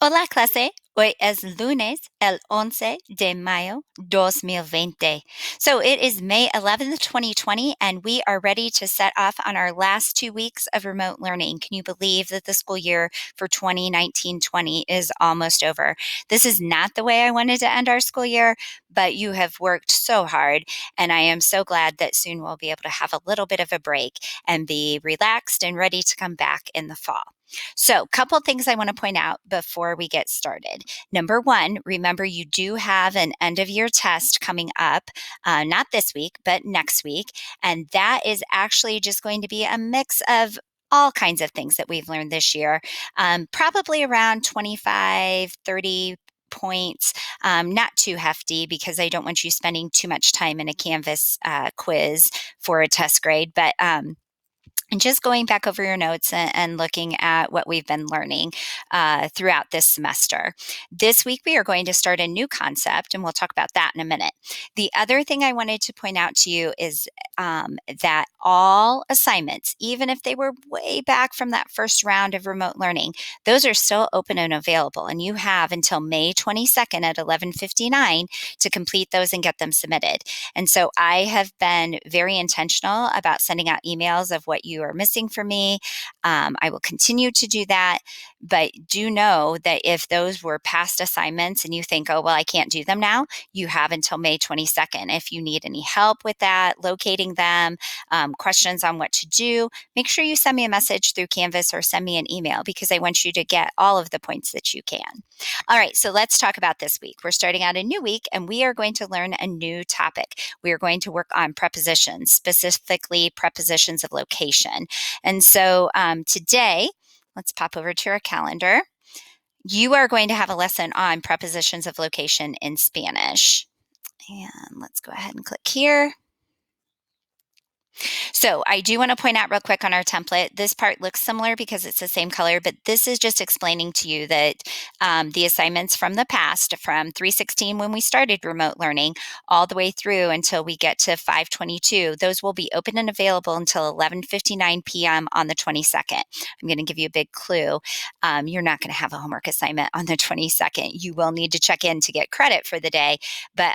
Hola clase, hoy es lunes el 11 de mayo 2020. So it is May 11th, 2020, and we are ready to set off on our last 2 weeks of remote learning. Can you believe that the school year for 2019-20 is almost over? This is not the way I wanted to end our school year, but you have worked so hard, and I am so glad that soon we'll be able to have a little bit of a break and be relaxed and ready to come back in the fall. So, a couple things I want to point out before we get started. Number one, remember you do have an end of year test coming up, not this week, but next week. And that is actually just going to be a mix of all kinds of things that we've learned this year, probably around 25, 30 points, not too hefty because I don't want you spending too much time in a Canvas quiz for a test grade. But and just going back over your notes and looking at what we've been learning throughout this semester. This week, we are going to start a new concept, and we'll talk about that in a minute. The other thing I wanted to point out to you is that all assignments, even if they were way back from that first round of remote learning, those are still open and available. And you have until May 22nd at 11:59 to complete those and get them submitted. And so I have been very intentional about sending out emails of what you are missing from me. I will continue to do that, but do know that if those were past assignments and you think, oh, well, I can't do them now, you have until May 22nd. If you need any help with that, locating them, questions on what to do, make sure you send me a message through Canvas or send me an email because I want you to get all of the points that you can. All right, so let's talk about this week. We're starting out a new week and we are going to learn a new topic. We are going to work on prepositions, specifically prepositions of location. And so today, let's pop over to our calendar. You are going to have a lesson on prepositions of location in Spanish. And let's go ahead and click here. So I do want to point out real quick on our template, this part looks similar because it's the same color, but this is just explaining to you that the assignments from the past, from 316 when we started remote learning, all the way through until we get to 522, those will be open and available until 11:59 p.m. on the 22nd. I'm going to give you a big clue. You're not going to have a homework assignment on the 22nd. You will need to check in to get credit for the day, but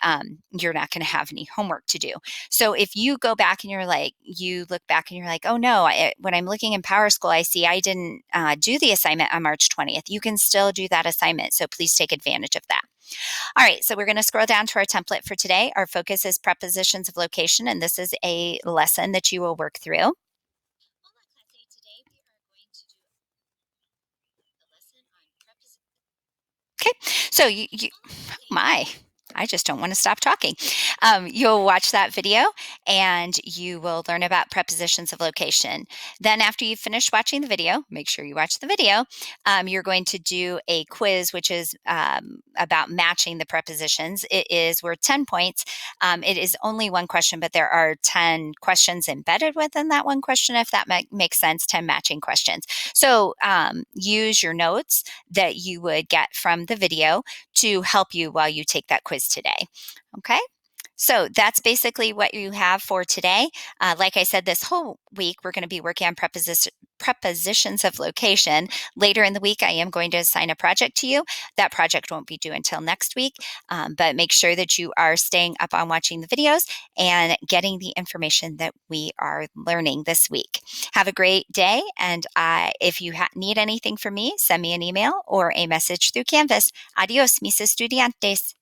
you're not going to have any homework to do. So if you go back and you look back and you're like, oh no, when I'm looking in Power School, I see I didn't do the assignment on March 20th. You can still do that assignment. So please take advantage of that. All right, so we're going to scroll down to our template for today. Our focus is prepositions of location, and this is a lesson that you will work through. Okay, so my, I just don't want to stop talking. You'll watch that video and you will learn about prepositions of location. Then after you've finished watching the video, make sure you watch the video, you're going to do a quiz, which is about matching the prepositions. It is worth 10 points. It is only one question, but there are 10 questions embedded within that one question, if that makes sense, 10 matching questions. So use your notes that you would get from the video to help you while you take that quiz today. Okay? So that's basically what you have for today. Like I said, this whole week, we're going to be working on prepositions of location. Later in the week, I am going to assign a project to you. That project won't be due until next week, but make sure that you are staying up on watching the videos and getting the information that we are learning this week. Have a great day, and if you need anything from me, send me an email or a message through Canvas. Adios, mis estudiantes.